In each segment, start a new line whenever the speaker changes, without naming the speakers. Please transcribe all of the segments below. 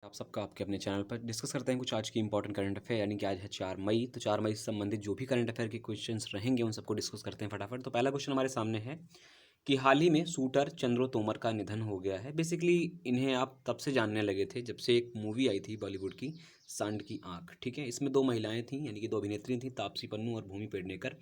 आप सबका आपके अपने चैनल पर डिस्कस करते हैं कुछ आज की इंपॉर्टेंट करंट अफेयर, यानी कि आज है 4 मई। तो 4 मई से संबंधित जो भी करंट अफेयर के क्वेश्चंस रहेंगे उन सबको डिस्कस करते हैं फटाफट। तो पहला क्वेश्चन हमारे सामने है कि हाल ही में शूटर चंद्रो तोमर का निधन हो गया है। बेसिकली इन्हें आप तब से जानने लगे थे जब से एक मूवी आई थी बॉलीवुड की, सांड की आंख। ठीक है, इसमें दो महिलाएं थीं, यानी कि दो अभिनेत्री थीं, तापसी पन्नू और भूमि पेडनेकर।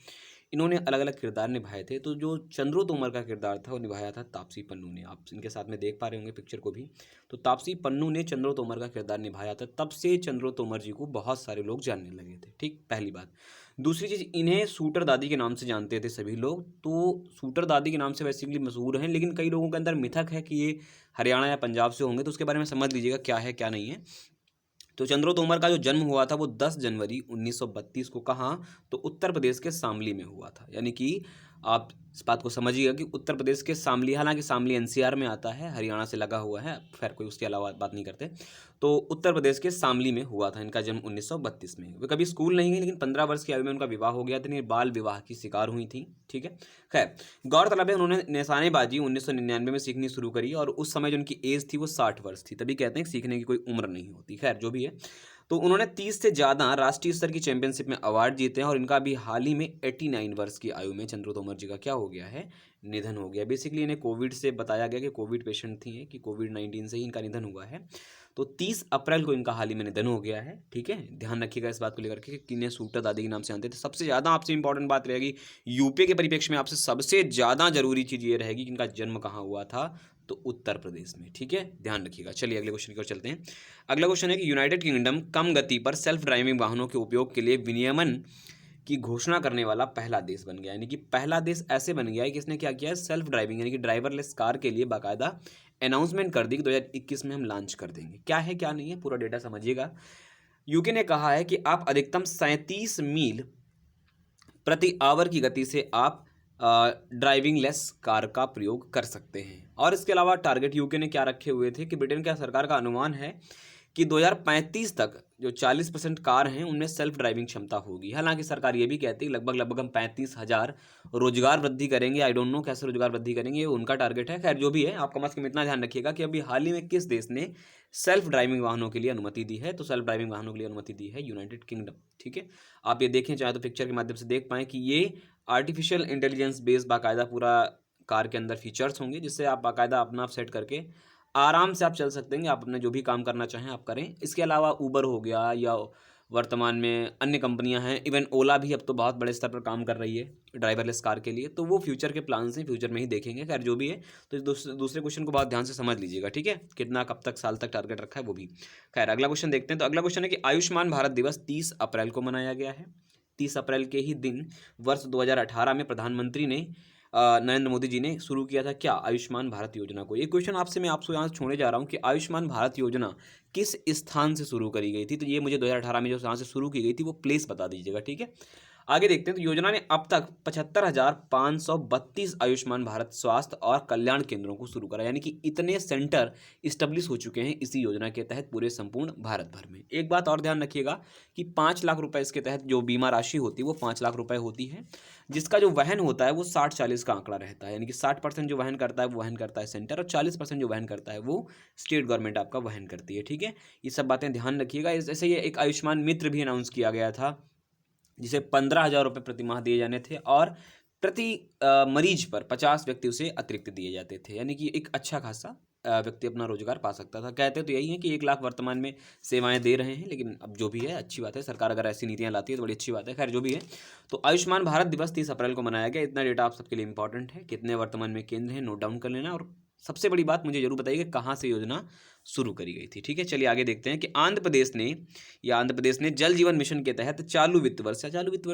इन्होंने अलग अलग किरदार निभाए थे। तो जो चंद्रो तोमर का किरदार था वो निभाया था तापसी पन्नू ने। आप इनके साथ में देख पा रहे होंगे पिक्चर को भी। तो तापसी पन्नू ने चंद्रो तोमर का किरदार निभाया था, तब से चंद्रो तोमर जी को बहुत सारे लोग जानने लगे थे। ठीक, पहली बात। दूसरी चीज़, इन्हें शूटर दादी के नाम से जानते थे सभी लोग। तो शूटर दादी के नाम से बेसिकली मशहूर हैं, लेकिन कई लोगों के अंदर मिथक है कि ये हरियाणा या पंजाब से होंगे। तो उसके बारे में समझ लीजिएगा क्या है क्या नहीं है। तो चंद्रो तोमर का जो जन्म हुआ था वो 10 जनवरी 1932 को, कहाँ? तो उत्तर प्रदेश के शामली में हुआ था। यानी कि आप इस बात को समझिएगा कि उत्तर प्रदेश के शामली, हालांकि शामली एनसीआर में आता है, हरियाणा से लगा हुआ है, खैर कोई उसके अलावा बात नहीं करते। तो उत्तर प्रदेश के शामली में हुआ था इनका जन्म 1932 में। वे कभी स्कूल नहीं गई, लेकिन 15 वर्ष की आयु में उनका विवाह हो गया था। इन्हें बाल विवाह की शिकार हुई थी। ठीक है, खैर गौरतलब है उन्होंने निशानेबाजी 1999 में सीखनी शुरू करी, और उस समय जो उनकी एज थी वो 60 वर्ष थी। तभी कहते हैं कि सीखने की कोई उम्र नहीं होती। खैर जो भी है, तो उन्होंने 30 से ज़्यादा राष्ट्रीय स्तर की चैंपियनशिप में अवार्ड जीते हैं, और इनका भी हाल ही में 89 वर्ष की आयु में चंद्रो तोमर जी का क्या हो गया है? निधन हो गया। बेसिकली इन्हें कोविड से बताया गया कि कोविड पेशेंट थी, कि कोविड-19 से ही इनका निधन हुआ है। तो 30 अप्रैल को इनका हाल ही में निधन हो गया है। ठीक है, ध्यान रखिएगा इस बात को लेकर के कि इन्हें शूटर दादी के नाम से जानते थे। सबसे ज़्यादा आपसे इंपॉर्टेंट बात रहेगी, यूपी के परिप्रेक्ष्य में आपसे सबसे ज़्यादा जरूरी चीज़ ये रहेगी कि इनका जन्म कहाँ हुआ था? तो उत्तर प्रदेश में। ठीक है, ध्यान रखिएगा। चलिए अगले क्वेश्चन की ओर चलते हैं। अगला क्वेश्चन है कि यूनाइटेड किंगडम कम गति पर सेल्फ ड्राइविंग वाहनों के उपयोग के लिए विनियमन की घोषणा करने वाला पहला देश बन गया। यानी कि पहला देश ऐसे बन गया है कि इसने क्या किया है? सेल्फ ड्राइविंग यानी कि ड्राइवरलेस कार के लिए बाकायदा अनाउंसमेंट कर दी कि 2021 में हम लॉन्च कर देंगे। क्या है क्या नहीं है, पूरा डेटा समझिएगा। यूके ने कहा है कि आप अधिकतम 37 मील प्रति आवर की गति से आप ड्राइविंग लेस कार का प्रयोग कर सकते हैं। और इसके अलावा टारगेट यूके ने क्या रखे हुए थे कि ब्रिटेन का सरकार का अनुमान है कि 2035 तक जो 40% कार हैं उनमें सेल्फ ड्राइविंग क्षमता होगी। हालांकि सरकार ये भी कहती है लगभग हम 35,000 रोजगार वृद्धि करेंगे। आई डोंट नो कैसे रोजगार वृद्धि करेंगे, ये उनका टारगेट है। खैर जो भी है, आप कम से कम इतना ध्यान रखिएगा कि अभी हाल ही में किस देश ने सेल्फ ड्राइविंग वाहनों के लिए अनुमति दी है? तो सेल्फ ड्राइविंग वाहनों के लिए अनुमति दी है यूनाइटेड किंगडम। ठीक है, आप ये देखें चाहे तो पिक्चर के माध्यम से देख पाएँ कि ये आर्टिफिशियल इंटेलिजेंस बेस्ड बाकायदा पूरा कार के अंदर फीचर्स होंगे, जिससे आप बाकायदा अपना आप सेट करके आराम से आप चल सकते हैं। आप अपने जो भी काम करना चाहें आप करें। इसके अलावा उबर हो गया, या वर्तमान में अन्य कंपनियां हैं, इवन ओला भी अब तो बहुत बड़े स्तर पर काम कर रही है ड्राइवरलेस कार के लिए। तो वो फ्यूचर के प्लान्स हैं, फ्यूचर में ही देखेंगे। खैर जो भी है, तो दूसरे क्वेश्चन को बहुत ध्यान से समझ लीजिएगा। ठीक है, कितना कब तक साल तक टारगेट रखा है वो भी। खैर अगला क्वेश्चन देखते हैं। तो अगला क्वेश्चन है कि आयुष्मान भारत दिवस 30 अप्रैल को मनाया गया है। 30 अप्रैल के ही दिन वर्ष 2018 में प्रधानमंत्री ने नरेंद्र मोदी जी ने शुरू किया था क्या? आयुष्मान भारत योजना को। ये क्वेश्चन आपसे मैं आपसे यहाँ से छोड़ने जा रहा हूँ कि आयुष्मान भारत योजना किस स्थान से शुरू करी गई थी। तो ये मुझे 2018 में जो यहाँ से शुरू की गई थी वो प्लेस बता दीजिएगा। ठीक है, आगे देखते हैं। तो योजना ने अब तक 75,532 आयुष्मान भारत स्वास्थ्य और कल्याण केंद्रों को शुरू करा। यानी कि इतने सेंटर इस्टेब्लिश हो चुके हैं इसी योजना के तहत पूरे संपूर्ण भारत भर में। एक बात और ध्यान रखिएगा कि 5 लाख रुपए इसके तहत जो बीमा राशि होती है वो 5 लाख रुपए होती है, जिसका जो वहन होता है वो 60-40 का आंकड़ा रहता है। यानी कि 60% जो वहन करता है वो वहन करता है सेंटर, और 40% जो वहन करता है वो स्टेट गवर्नमेंट आपका वहन करती है। ठीक है, ये सब बातें ध्यान रखिएगा। जैसे ये एक आयुष्मान मित्र भी अनाउंस किया गया था, जिसे 15,000 रुपये प्रति माह दिए जाने थे, और प्रति मरीज पर 50 व्यक्ति उसे अतिरिक्त दिए जाते थे। यानी कि एक अच्छा खासा व्यक्ति अपना रोजगार पा सकता था। कहते तो यही है कि 1 लाख वर्तमान में सेवाएं दे रहे हैं, लेकिन अब जो भी है अच्छी बात है। सरकार अगर ऐसी नीतियां लाती है तो बड़ी अच्छी बात है। खैर जो भी है, तो आयुष्मान भारत दिवस 30 अप्रैल को मनाया गया। इतना डेटा आप सबके लिए इंपॉर्टेंट है। कितने वर्तमान में केंद्र हैं, नोट डाउन कर लेना। और सबसे बड़ी बात मुझे जरूर बताइए कि कहाँ से योजना शुरू करी गई थी। ठीक है, चलिए आगे देखते हैं कि आंध्र प्रदेश ने जल जीवन मिशन के तहत चालू वित्त वर्ष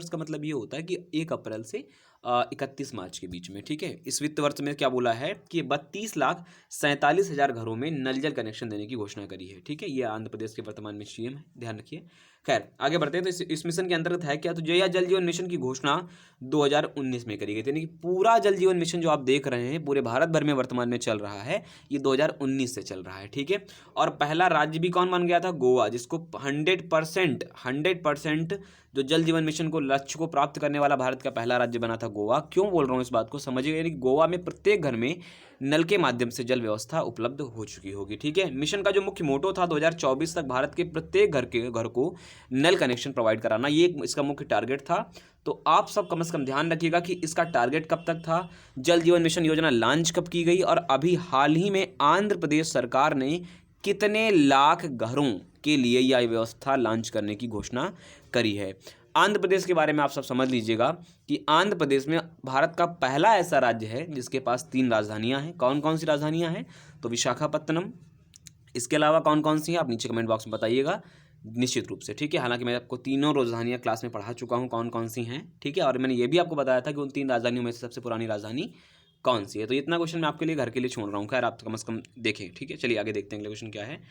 का मतलब ये होता है कि 1 अप्रैल से 31 मार्च के बीच में। ठीक है, इस वित्त वर्ष में क्या बोला है कि 32,47,000 घरों में नल जल कनेक्शन देने की घोषणा करी है। ठीक है, ये आंध्र प्रदेश के वर्तमान में सीएम है, ध्यान रखिए। खैर आगे बढ़ते हैं। तो इस मिशन के अंतर्गत है क्या? तो जया जल जीवन मिशन की घोषणा 2019 में करी गई थी। यानी कि पूरा जल जीवन मिशन जो आप देख रहे हैं पूरे भारत भर में वर्तमान में चल रहा है, ये 2019 से चल रहा है। ठीक है, और पहला राज्य भी कौन बन गया था? गोवा, जिसको 100% जो जल जीवन मिशन को लक्ष्य को प्राप्त करने वाला भारत का पहला राज्य बना था गोवा। क्यों बोल रहा हूँ इस बात को समझिएगा, यानी गोवा में प्रत्येक घर में नल के माध्यम से जल व्यवस्था उपलब्ध हो चुकी होगी। ठीक है, मिशन का जो मुख्य मोटो था 2024 तक भारत के प्रत्येक घर को नल कनेक्शन प्रोवाइड कराना, ये इसका मुख्य टारगेट था। तो आप सब कम से कम ध्यान रखिएगा कि इसका टारगेट कब तक था, जल जीवन मिशन योजना लॉन्च कब की गई, और अभी हाल ही में आंध्र प्रदेश सरकार ने कितने लाख घरों के लिए यह व्यवस्था लॉन्च करने की घोषणा करी है। आंध्र प्रदेश के बारे में आप सब समझ लीजिएगा कि आंध्र प्रदेश में भारत का पहला ऐसा राज्य है जिसके पास 3 राजधानियां हैं। कौन कौन सी राजधानियां हैं? तो विशाखापत्तनम, इसके अलावा कौन कौन सी हैं आप नीचे कमेंट बॉक्स में बताइएगा निश्चित रूप से। ठीक है, हालांकि मैं आपको तीनों राजधानियां क्लास में पढ़ा चुका हूं कौन कौन सी हैं। ठीक है, और मैंने ये भी आपको बताया था कि उन 3 राजधानियों में से सबसे पुरानी राजधानी कौन सी है। तो इतना क्वेश्चन मैं आपके लिए घर के लिए छोड़ रहा हूँ, खैर आप कम से कम देखें। ठीक है, चलिए आगे देखते हैं अगला क्वेश्चन क्या है।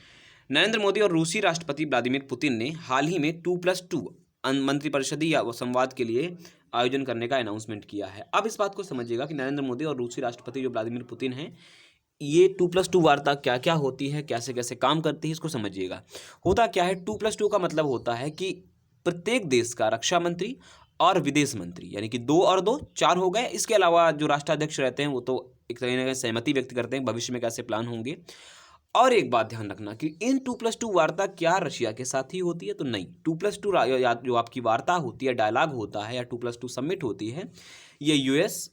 नरेंद्र मोदी और रूसी राष्ट्रपति व्लादिमीर पुतिन ने हाल ही में 2+2 मंत्रिपरिषदीय संवाद के लिए आयोजन करने का अनाउंसमेंट किया है। अब इस बात को समझिएगा कि नरेंद्र मोदी और रूसी राष्ट्रपति जो व्लादिमीर पुतिन हैं, ये 2+2 वार्ता क्या क्या होती है, कैसे कैसे काम करती है, इसको समझिएगा। होता क्या है, 2+2 का मतलब होता है कि प्रत्येक देश का रक्षा मंत्री और विदेश मंत्री, यानी कि 2 और 2 4 हो गए। इसके अलावा जो राष्ट्राध्यक्ष रहते हैं वो तो एक तरह ना कहीं सहमति व्यक्त करते हैं भविष्य में कैसे प्लान होंगे। और एक बात ध्यान रखना कि इन 2+2 वार्ता क्या रशिया के साथ ही होती है? तो नहीं, 2+2 जो आपकी वार्ता होती है, डायलॉग होता है या 2+2 समिट होती है, ये यूएस,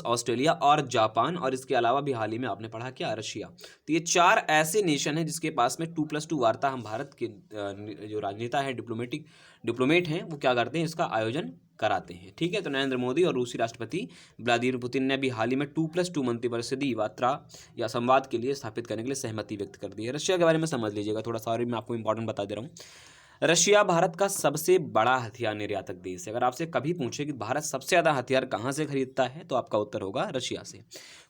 ऑस्ट्रेलिया और जापान, और इसके अलावा भी हाल ही में आपने पढ़ा क्या, रशिया। तो ये 4 ऐसे नेशन हैं जिसके पास में 2+2 वार्ता हम भारत के जो राजनेता है, डिप्लोमेट हैं, वो क्या करते हैं, इसका आयोजन कराते हैं। ठीक है, तो नरेंद्र मोदी और रूसी राष्ट्रपति व्लादिमीर पुतिन ने भी हाल ही में 2+2 मंत्रिपरिषदीय वार्ता या संवाद के लिए स्थापित करने के लिए सहमति व्यक्त कर दी है। रशिया के बारे में समझ लीजिएगा थोड़ा सा, और मैं आपको इंपॉर्टेंट बता दे रहा हूँ। रशिया भारत का सबसे बड़ा हथियार निर्यातक देश है। अगर आपसे कभी पूछे कि भारत सबसे ज़्यादा हथियार कहाँ से खरीदता है, तो आपका उत्तर होगा रशिया से।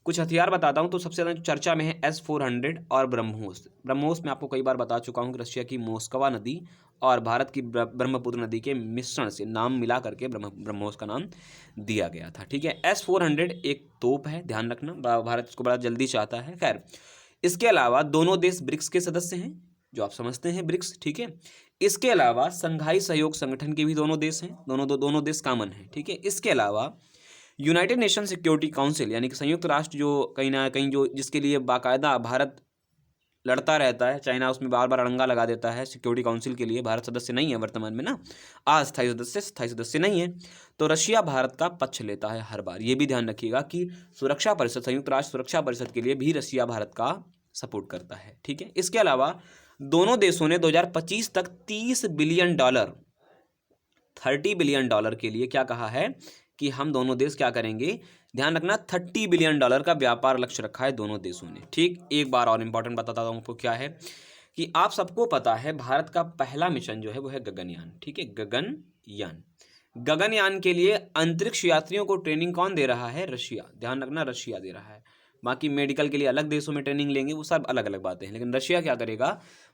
कुछ हथियार बताता हूँ, तो सबसे ज़्यादा चर्चा में है S-400 और ब्रह्मोस। ब्रह्मोस में आपको कई बार बता चुका हूँ कि रशिया की मोस्कवा नदी और भारत की ब्रह्मपुत्र नदी के मिश्रण से नाम मिला करके ब्रह्मोस का नाम दिया गया था। ठीक है, S-400 एक तोप है, ध्यान रखना, भारत इसको बड़ा जल्दी चाहता है। खैर, इसके अलावा दोनों देश ब्रिक्स के सदस्य हैं, जो आप समझते हैं ब्रिक्स। ठीक है, इसके अलावा संघाई सहयोग संगठन के भी दोनों देश हैं, दोनों देश कॉमन हैं। ठीक है, इसके अलावा यूनाइटेड नेशन सिक्योरिटी काउंसिल, यानी कि संयुक्त राष्ट्र जो कहीं ना कहीं जो जिसके लिए बाकायदा भारत लड़ता रहता है, चाइना उसमें बार बार अड़ंगा लगा देता है, सिक्योरिटी काउंसिल के लिए भारत सदस्य नहीं है वर्तमान में ना, अस्थायी सदस्य नहीं है, तो रशिया भारत का पक्ष लेता है हर बार। ये भी ध्यान रखिएगा कि सुरक्षा परिषद, संयुक्त राष्ट्र सुरक्षा परिषद के लिए भी रशिया भारत का सपोर्ट करता है। ठीक है, इसके अलावा दोनों देशों ने 2025 तक $30 बिलियन के लिए क्या कहा है कि हम दोनों देश क्या करेंगे, ध्यान रखना, $30 बिलियन का व्यापार लक्ष्य रखा है दोनों देशों ने। ठीक, एक बार और इंपॉर्टेंट बताता हूं आपको क्या है कि आप सबको पता है भारत का पहला मिशन जो है वो है गगनयान। ठीक है, गगनयान के लिए अंतरिक्ष यात्रियों को ट्रेनिंग कौन दे रहा है? रशिया। ध्यान रखना, रशिया दे रहा है। बाकी मेडिकल के लिए अलग देशों में ट्रेनिंग लेंगे, वो सब अलग अलग बातें हैं, लेकिन रशिया क्या करेगा,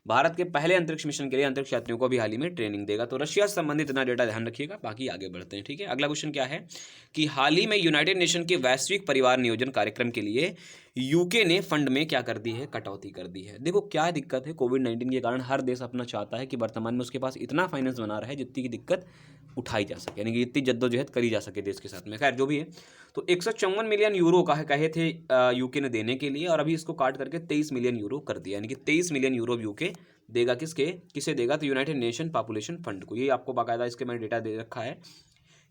भारत के पहले अंतरिक्ष मिशन के लिए अंतरिक्ष यात्रियों को भी हाल ही में ट्रेनिंग देगा। तो रशिया से संबंधित इतना डेटा ध्यान रखिएगा, बाकी आगे बढ़ते हैं। ठीक है, अगला क्वेश्चन क्या है कि हाल ही में यूनाइटेड नेशन के वैश्विक परिवार नियोजन कार्यक्रम के लिए यूके ने फंड में क्या कर दी है, कटौती कर दी है। देखो क्या दिक्कत है, कोविड-19 के कारण हर देश अपना चाहता है कि वर्तमान में उसके पास इतना फाइनेंस बना रहा है जितनी की दिक्कत उठाई जा सके, यानी कि इतनी जद्दोजहद करी जा सके देश के साथ में। खैर जो भी है, तो 154 मिलियन यूरो कहे थे यूके ने देने के लिए, और अभी इसको काट करके 23 मिलियन यूरो कर दिया, यानी कि 23 मिलियन यूरो यूके देगा। किसे देगा? तो यूनाइटेड नेशन पॉपुलेशन फंड को। ये आपको बाकायदा इसके मैंने डेटा दे रखा है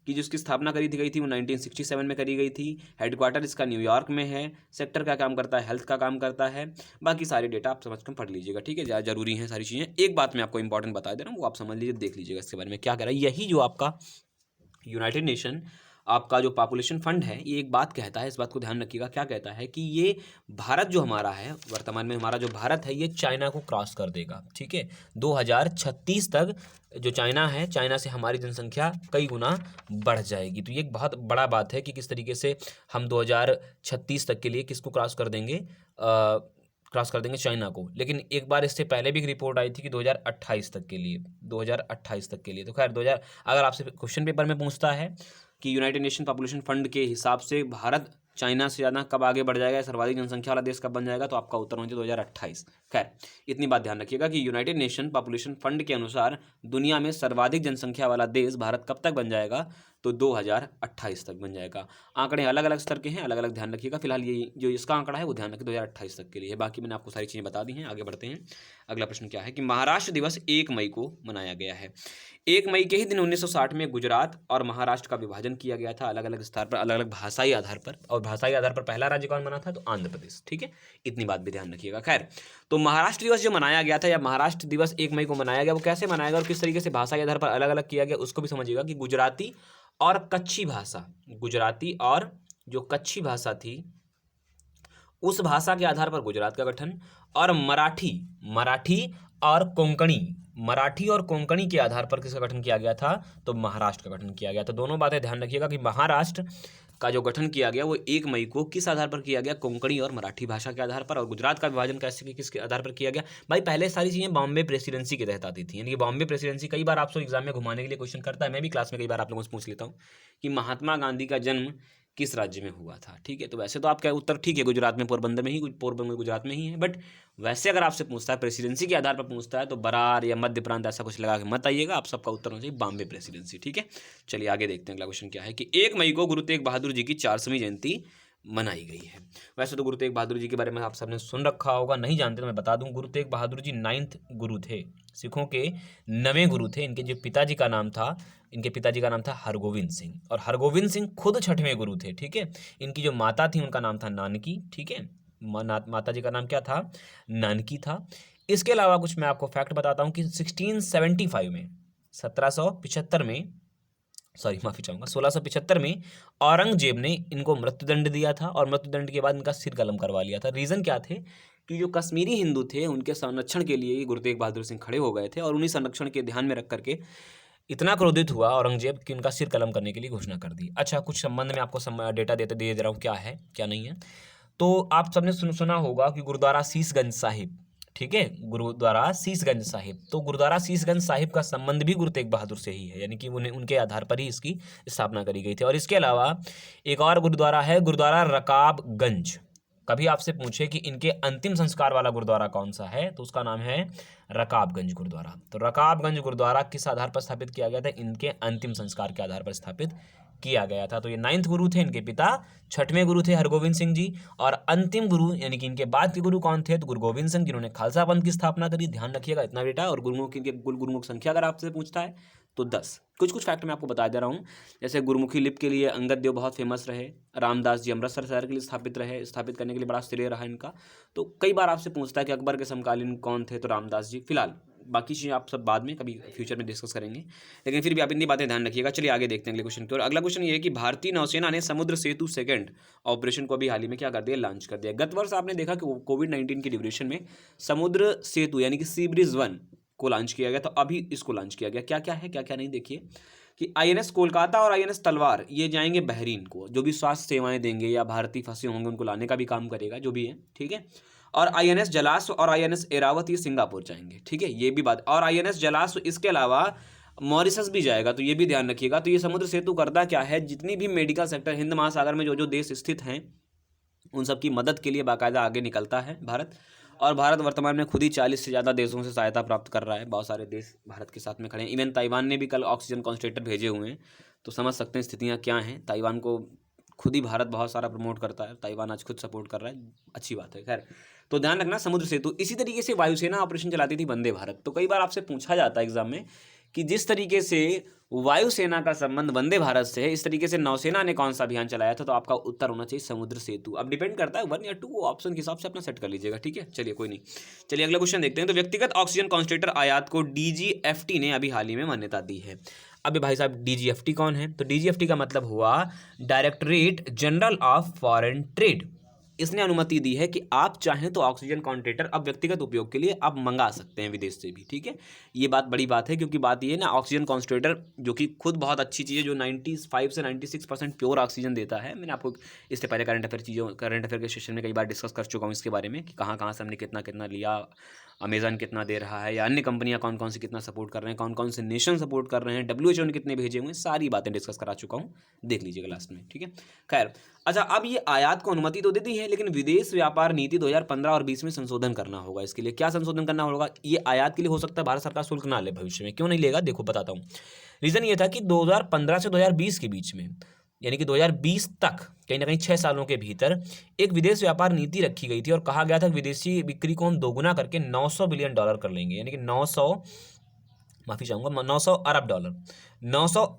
कि जिसकी स्थापना गई थी वो 1967 में करी गई थी। हेडक्वार्टर इसका न्यूयॉर्क में है। सेक्टर क्या काम करता है? हेल्थ का काम करता है। बाकी सारे डेटा आप समझ कर पढ़ लीजिएगा। ठीक है, जरूरी है सारी चीज़ें। एक बात मैं आपको इंपॉर्टेंट बता दे रहा हूँ, वो आप समझ लीजिए, देख लीजिएगा इसके बारे में क्या कर रहा है। यही जो आपका यूनाइटेड नेशन आपका जो पॉपुलेशन फंड है, ये एक बात कहता है, इस बात को ध्यान रखिएगा, क्या कहता है कि ये भारत जो हमारा है, वर्तमान में हमारा जो भारत है, ये चाइना को क्रॉस कर देगा। ठीक है, 2036 तक जो चाइना है, चाइना से हमारी जनसंख्या कई गुना बढ़ जाएगी। तो ये एक बहुत बड़ा बात है कि किस तरीके से हम 2036 तक के लिए किसको क्रॉस कर देंगे, चाइना को। लेकिन एक बार इससे पहले भी एक रिपोर्ट आई थी कि 2028 तक के लिए, तो खैर 2000 अगर आपसे क्वेश्चन पेपर में पूछता है कि यूनाइटेड नेशन पॉपुलेशन फंड के हिसाब से भारत चाइना से ज़्यादा कब आगे बढ़ जाएगा, सर्वाधिक जनसंख्या वाला देश कब बन जाएगा, तो आपका उत्तर होना चाहिए 2028। खैर इतनी बात ध्यान रखिएगा कि यूनाइटेड नेशन पॉपुलेशन फंड के अनुसार दुनिया में सर्वाधिक जनसंख्या वाला देश भारत कब तक बन जाएगा, तो 2028 तक बन जाएगा। आंकड़े अलग अलग स्तर के हैं, अलग अलग ध्यान रखिएगा। फिलहाल ये जो इसका आंकड़ा है वो ध्यान रखिए 2028 तक के लिए है। बाकी मैंने आपको सारी चीज़ें बता दी हैं। आगे बढ़ते हैं। अगला प्रश्न क्या है कि महाराष्ट्र दिवस 1 मई को मनाया गया है। 1 मई के ही दिन 1960 में गुजरात और महाराष्ट्र का विभाजन किया गया था, अलग अलग स्तर पर, अलग अलग भाषाई आधार पर। और भाषाई आधार पर पहला राज्य कौन बना था, तो आंध्र प्रदेश। ठीक है, इतनी बात भी ध्यान रखिएगा। खैर, तो महाराष्ट्र दिवस जो मनाया गया था, या महाराष्ट्र दिवस 1 मई को मनाया गया, वो कैसे मनाया गया और किस तरीके से भाषाई आधार पर अलग अलग किया गया, उसको भी समझिएगा कि गुजराती और कच्छी भाषा, गुजराती और जो कच्छी भाषा थी उस भाषा के आधार पर गुजरात का गठन, और मराठी और कोंकणी, मराठी और कोंकणी के आधार पर किसका गठन किया गया था, तो महाराष्ट्र का गठन किया गया। तो दोनों बातें ध्यान रखिएगा कि महाराष्ट्र का जो गठन किया गया वो 1 मई को किस आधार पर किया गया, कोंकणी और मराठी भाषा के आधार पर। और गुजरात का विभाजन कैसे किसके आधार पर किया गया, भाई पहले सारी चीज़ें बॉम्बे प्रेसिडेंसी के तहत आती थी। यानी कि बॉम्बे प्रेसिडेंसी कई बार आपसे एग्जाम में घुमाने के लिए क्वेश्चन करता है, मैं भी क्लास में कई बार आप लोगों से पूछ लेता हूँ कि महात्मा गांधी का जन्म किस राज्य में हुआ था। ठीक है, तो वैसे तो आपका उत्तर ठीक है, गुजरात में, पोरबंदर में ही, पोरबंदर गुजरात में ही है। बट वैसे अगर आपसे पूछता है प्रेसिडेंसी के आधार पर पूछता है तो बरार या मध्य प्रांत ऐसा कुछ लगा के मत आइएगा, आप सबका उत्तर होना चाहिए बॉम्बे प्रेसिडेंसी। ठीक है, चलिए आगे देखते हैं। अगला क्वेश्चन क्या है कि 1 मई को गुरु तेग बहादुर जी की 400वीं जयंती मनाई गई है। वैसे तो गुरु तेग बहादुर जी के बारे में आप सबने सुन रखा होगा, नहीं जानते तो मैं बता दूं, गुरु तेग बहादुर जी 9th गुरु थे, सिखों के 9वें गुरु थे। इनके जो पिताजी का नाम था, इनके पिताजी का नाम था हरगोविंद सिंह, और हरगोविंद सिंह खुद 6वें गुरु थे। ठीक है, इनकी जो माता थी उनका नाम था नानकी। ठीक है, माता जी का नाम क्या था, नानकी था। इसके अलावा कुछ मैं आपको फैक्ट बताता हूँ कि 1675 में, 1775 में, सॉरी माफी चाहूंगा, 1675 में औरंगजेब ने इनको मृत्युदंड दिया था, और मृत्युदंड के बाद इनका सिर कलम करवा लिया था। रीजन क्या थे कि जो कश्मीरी हिंदू थे उनके संरक्षण के लिए गुरु तेग बहादुर सिंह खड़े हो गए थे, और उन्हीं संरक्षण के ध्यान में रख करके इतना क्रोधित हुआ औरंगजेब कि उनका सिर कलम करने के लिए घोषणा कर दी। अच्छा, कुछ संबंध में आपको डेटा दे दे रहा हूँ, क्या है क्या नहीं है। तो आप सबने सुना होगा कि गुरुद्वारा शीशगंज साहिब, ठीक है, गुरुद्वारा शीशगंज साहिब, तो गुरुद्वारा शीशगंज साहिब का संबंध भी गुरु तेग बहादुर से ही है, यानी कि उन्हें उनके आधार पर ही इसकी स्थापना करी गई थी। और इसके अलावा एक और गुरुद्वारा है, गुरुद्वारा रकाबगंज। कभी आपसे पूछे कि इनके अंतिम संस्कार वाला गुरुद्वारा कौन सा है, तो उसका नाम है रकाबगंज गुरुद्वारा। तो रकाबगंज गुरुद्वारा किस आधार पर स्थापित किया गया था, इनके अंतिम संस्कार के आधार पर स्थापित किया गया था। तो ये 9th गुरु थे, इनके पिता 6वें गुरु थे हरगोविंद सिंह जी, और अंतिम गुरु यानी कि इनके बाद के गुरु कौन थे, तो गुरु गोविंद सिंह, जिन्होंने खालसा पंथ की स्थापना करी। ध्यान रखिएगा इतना बेटा। और गुरुमुख, इनके गुरुमुख संख्या अगर आपसे पूछता है तो 10। कुछ फैक्ट मैं आपको बता दे रहा हूँ, जैसे गुरुमुखी लिपि के लिए अंगद देव बहुत फेमस रहे, रामदास जी अमृतसर शहर के लिए स्थापित करने के लिए बड़ा श्रेय रहा इनका। तो कई बार आपसे पूछता है कि अकबर के समकालीन कौन थे, तो रामदास जी। फिलहाल बाकी चीज़ें आप सब बाद में कभी फ्यूचर में डिस्कस करेंगे, लेकिन फिर भी आप इतनी बातें ध्यान रखिएगा। चलिए आगे देखते हैं अगले क्वेश्चन की ओर। अगला क्वेश्चन ये है कि भारतीय नौसेना ने समुद्र सेतु सेकंड ऑपरेशन को अभी हाल ही में क्या कर दिया, लॉन्च कर दिया। गत वर्ष आपने देखा कि कोविड-19 की ड्यूरेशन में समुद्र सेतु यानी कि सी ब्रिज 1 को लॉन्च किया गया, तो अभी इसको लॉन्च किया गया। क्या क्या है, क्या क्या नहीं, देखिए कि INS कोलकाता और INS तलवार ये जाएंगे बहरीन को, जो भी स्वास्थ्य सेवाएं देंगे या भारतीय फंसे होंगे उनको लाने का भी काम करेगा, जो भी है। ठीक है, और INS जलाश्व और INS एरावत ये सिंगापुर जाएंगे। ठीक है, ये भी बात। और INS जलाश्व इसके अलावा मॉरिशस भी जाएगा, तो ये भी ध्यान रखिएगा। तो ये समुद्र सेतु करता क्या है, जितनी भी मेडिकल सेक्टर हिंद महासागर में जो जो देश स्थित हैं उन सब की मदद के लिए बाकायदा आगे निकलता है भारत। और भारत वर्तमान में खुद ही 40 से ज़्यादा देशों से सहायता प्राप्त कर रहा है। बहुत सारे देश भारत के साथ में खड़े हैं। इवन ताइवान ने भी कल ऑक्सीजन कॉन्सेंट्रेटर भेजे हुए हैं, तो समझ सकते हैं स्थितियाँ क्या हैं। ताइवान को खुद ही भारत बहुत सारा प्रमोट करता है, ताइवान आज खुद सपोर्ट कर रहा है, अच्छी बात है। खैर, तो ध्यान रखना समुद्र सेतु। इसी तरीके से वायुसेना ऑपरेशन चलाती थी वंदे भारत। तो कई बार आपसे पूछा जाता है एग्जाम में कि जिस तरीके से वायुसेना का संबंध वंदे भारत से है, इस तरीके से नौसेना ने कौन सा अभियान चलाया था, तो आपका उत्तर होना चाहिए समुद्र सेतु। अब डिपेंड करता है 1 या 2, ऑप्शन के हिसाब से अपना सेट कर लीजिएगा। ठीक है, चलिए कोई नहीं। चलिए अगला क्वेश्चन देखते हैं। तो व्यक्तिगत ऑक्सीजन कॉन्सेंट्रेटर आयात को DGFT ने अभी हाल ही में मान्यता दी है। अभी भाई साहब DGFT कौन है, तो DGFT का मतलब हुआ directorate general of foreign trade. इसने अनुमति दी है कि आप चाहें तो ऑक्सीजन कॉन्सेंट्रेटर अब व्यक्तिगत उपयोग के लिए आप मंगा सकते हैं विदेश से भी। ठीक है, ये बात बड़ी बात है, क्योंकि बात ये है ना, ऑक्सीजन कॉन्सेंट्रेटर जो कि खुद बहुत अच्छी चीज़ है, जो 95 से 96% प्योर ऑक्सीजन देता है। मैंने आपको इससे पहले करंट अफेयर के सेशन में कई बार डिस्कस कर चुका हूँ इसके बारे में कि कहाँ कहाँ से हमने कितना कितना लिया, अमेज़न कितना दे रहा है या अन्य कंपनियां कौन कौन सी कितना सपोर्ट कर रहे हैं, कौन कौन से नेशन सपोर्ट कर रहे हैं, WHO ने कितने भेजे हुए हैं, सारी बातें डिस्कस करा चुका हूँ, देख लीजिएगा लास्ट में, ठीक है। खैर, अच्छा, अब ये आयात को अनुमति तो दे दी है, लेकिन विदेश व्यापार नीति 2015 और 20 में संशोधन करना होगा। इसके लिए क्या संशोधन करना होगा? ये आयात के लिए हो सकता है भारत सरकार शुल्क ना ले भविष्य में। क्यों नहीं लेगा? देखो बताता हूँ। रीज़न ये था कि 2015 से 2020 के बीच में, यानी कि 2020 तक कहीं ना कहीं 6 सालों के भीतर एक विदेश व्यापार नीति रखी गई थी और कहा गया था कि विदेशी बिक्री को हम दोगुना करके $900 बिलियन कर लेंगे, यानी कि 900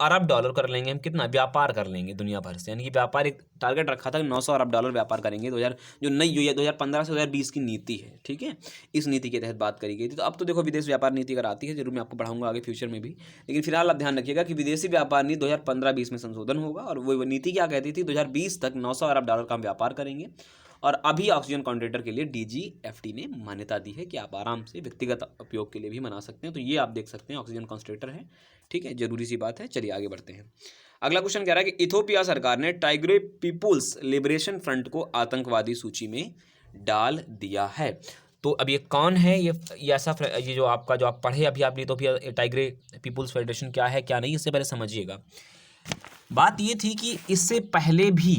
अरब डॉलर कर लेंगे हम। कितना व्यापार कर लेंगे दुनिया भर से, यानी कि व्यापार एक टारगेट रखा था कि 900 अरब डॉलर व्यापार करेंगे। जो नई 2015 से 2020 की नीति है, ठीक है, इस नीति के तहत बात करी गई थी। तो अब तो देखो विदेश व्यापार नीति अगर आती है, जरूर मैं आपको पढ़ाऊंगा आगे फ्यूचर में भी, लेकिन फिलहाल आप ध्यान रखिएगा कि विदेशी व्यापार नीति 2015-20 में संशोधन होगा। और वो नीति क्या कहती थी? 2020 तक 900 अरब डॉलर का हम व्यापार करेंगे। और अभी ऑक्सीजन कॉन्ट्रेटर के लिए DGFT ने मान्यता दी है कि आप आराम से व्यक्तिगत उपयोग के लिए भी बना सकते हैं। तो ये आप देख सकते हैं ऑक्सीजन कॉन्ट्रेटर है, ठीक है, जरूरी सी बात है। चलिए आगे बढ़ते हैं। अगला क्वेश्चन कह रहा है कि इथोपिया सरकार ने टाइग्रे पीपुल्स लिबरेशन फ्रंट को आतंकवादी सूची में डाल दिया है। तो अब ये कौन है? ये ऐसा, ये जो आपका जो आप पढ़े अभी आपने इथोपिया टाइग्रे पीपुल्स फेडरेशन क्या है क्या नहीं, इससे पहले समझिएगा। बात ये थी कि इससे पहले भी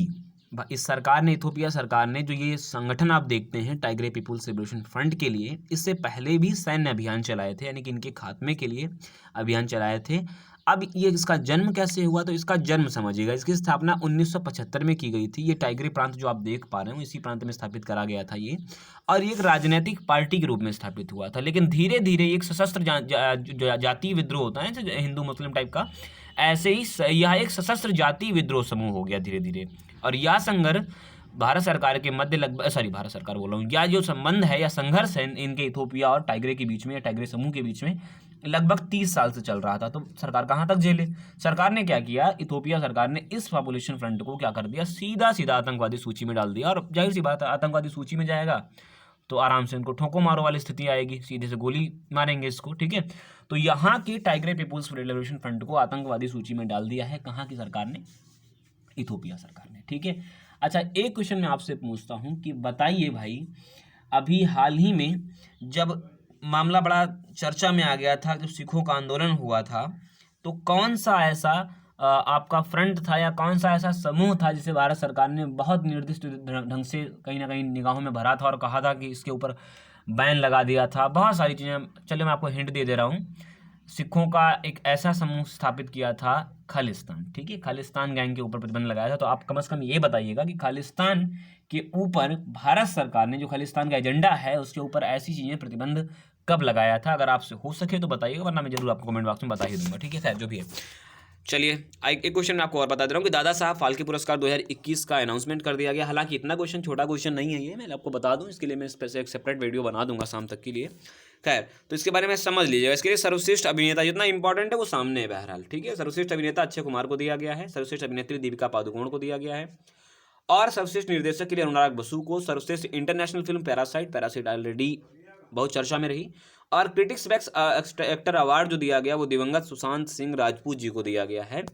इस सरकार ने, इथोपिया सरकार ने, जो ये संगठन आप देखते हैं टाइग्रे पीपुल्स लिबरेशन फ्रंट के लिए, इससे पहले भी सैन्य अभियान चलाए थे, यानी कि इनके खात्मे के लिए अभियान चलाए थे। अब ये इसका जन्म कैसे हुआ? तो इसका जन्म समझिएगा। इसकी स्थापना 1975 में की गई थी। ये टाइग्रे प्रांत जो आप देख पा रहे हो, इसी प्रांत में स्थापित करा गया था ये, और ये एक राजनीतिक पार्टी के रूप में स्थापित हुआ था। लेकिन धीरे धीरे एक सशस्त्र जातीय विद्रोह होता है हिंदू मुस्लिम टाइप का, ऐसे ही यह एक सशस्त्र जातीय विद्रोह समूह हो गया धीरे धीरे। और यह संघर्ष भारत सरकार के मध्य भारत सरकार बोल रहा हूँ, यह जो संबंध है या संघर्ष है इनके इथोपिया और टाइग्रे के बीच में, या टाइग्रे समूह के बीच में, लगभग 30 साल से चल रहा था। तो सरकार कहाँ तक झेले? सरकार ने क्या किया? इथोपिया सरकार ने इस पॉपुलेशन फ्रंट को क्या कर दिया? सीधा सीधा आतंकवादी सूची में डाल दिया। और जाहिर सी बात है, आतंकवादी सूची में जाएगा तो आराम से इनको ठोको मारो वाली स्थिति आएगी, सीधे से गोली मारेंगे इसको, ठीक है। तो यहाँ की टाइग्रे पीपुल्स लिबरेशन फ्रंट को आतंकवादी सूची में डाल दिया है। कहाँ की सरकार ने? इथोपिया सरकार ने, ठीक है। अच्छा, एक क्वेश्चन मैं आपसे पूछता हूँ कि बताइए भाई, अभी हाल ही में जब मामला बड़ा चर्चा में आ गया था, जब सिखों का आंदोलन हुआ था, तो कौन सा ऐसा आपका फ्रंट था या कौन सा ऐसा समूह था जिसे भारत सरकार ने बहुत निर्दिष्ट ढंग से कहीं ना कहीं निगाहों में भरा था और कहा था कि इसके ऊपर बैन लगा दिया था, बहुत सारी चीज़ें। चलिए मैं आपको हिंट दे रहा हूँ। सिखों का एक ऐसा समूह स्थापित किया था खालिस्तान, ठीक है, खालिस्तान गैंग के ऊपर प्रतिबंध लगाया था। तो आप कम से कम ये बताइएगा कि खालिस्तान के ऊपर भारत सरकार ने, जो खालिस्तान का एजेंडा है, उसके ऊपर ऐसी चीज़ें प्रतिबंध कब लगाया था? अगर आपसे हो सके तो बताइएगा, वरना मैं जरूर आपको कमेंट बॉक्स में बता ही दूंगा, ठीक है। खैर जो भी है, चलिए एक क्वेश्चन मैं आपको और बता दे रहा हूँ कि दादा साहब फाल्के पुरस्कार 2021 का अनाउंसमेंट कर दिया गया। हालांकि इतना क्वेश्चन छोटा क्वेश्चन नहीं है ये, मैं आपको बता दूं, इसके लिए मैं एक सेपरेट वीडियो बना दूंगा शाम तक के लिए। खैर, तो इसके बारे में समझ लीजिएगा। इसके लिए सर्वश्रेष्ठ अभिनेता जितना इंपॉर्टेंट है वो सामने है बहरहाल, ठीक है। सर्वश्रेष्ठ अभिनेता अक्षय कुमार को दिया गया है, सर्वश्रेष्ठ अभिनेत्री दीपिका पादुकोण को दिया गया है, और सर्वश्रेष्ठ निर्देशक के लिए अनुराग बसु को, सर्वश्रेष्ठ इंटरनेशनल फिल्म पैरासाइट ऑलरेडी बहुत चर्चा में रही, और क्रिटिक्स बेस्ट एक्टर अवार्ड जो दिया गया वो दिवंगत सुशांत सिंह राजपूत जी को दिया गया है।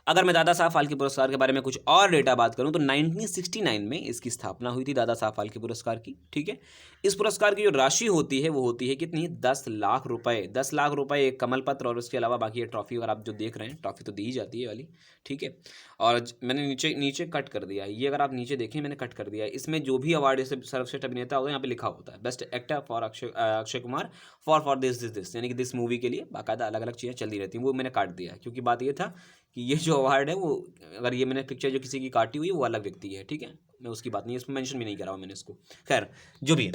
अगर मैं दादा साहब फाल्के पुरस्कार के बारे में कुछ और डेटा बात करूं तो 1969 में इसकी स्थापना हुई थी दादा साहब फाल्के पुरस्कार की, ठीक है। इस पुरस्कार की जो राशि होती है वो होती है कितनी? 10 लाख रुपए। 10 लाख रुपए, एक कमल पत्र, और उसके अलावा बाकी ये ट्रॉफी, अगर आप जो देख रहे हैं ट्रॉफी तो दी ही जाती है वाली, ठीक है। और मैंने नीचे कट कर दिया, ये अगर आप नीचे देखें मैंने कट कर दिया। इसमें जो भी अवार्ड जैसे सर्वश्रेष्ठ अभिनेता होगा यहाँ पे लिखा होता है best actor for Akshay Kumar for this, यानी कि दिस मूवी के लिए बाकायदा अलग अलग चीज़ें चलती रहती हैं, वो मैंने काट दिया क्योंकि बात ये था कि ये जो अवार्ड है वो, अगर ये मैंने पिक्चर जो किसी की काटी हुई है वो अलग व्यक्ति है, ठीक है, मैं उसकी बात नहीं, इसमें मेंशन भी नहीं करा हूँ मैंने इसको। खैर जो भी है,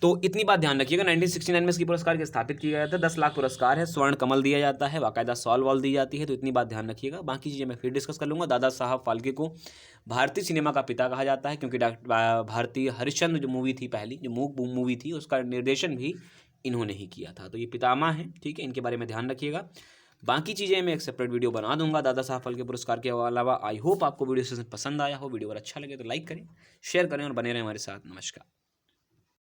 तो इतनी बात ध्यान रखिएगा। 1969 में इसकी पुरस्कार के स्थापित किया गया था। 10 लाख पुरस्कार है, स्वर्ण कमल दिया जाता है, बाकायदा सॉल वॉल दी जाती है, तो इतनी बात ध्यान रखिएगा। बाकी चीज़ें मैं फिर डिस्कस कर लूँगा। दादा साहब फाल्के को भारतीय सिनेमा का पिता कहा जाता है क्योंकि भारतीय हरिश्चंद्र जो मूवी थी पहली, जो मूक मूवी थी, उसका निर्देशन भी इन्होंने ही किया था। तो ये पितामह हैं, ठीक है, इनके बारे में ध्यान रखिएगा। बाकी चीज़ें मैं एक सेपरेट वीडियो बना दूंगा दादा साहब फाल्के पुरस्कार के अलावा। आई होप आपको वीडियो से पसंद आया हो। वीडियो अगर अच्छा लगे तो लाइक करें, शेयर करें और बने रहें हमारे साथ। नमस्कार।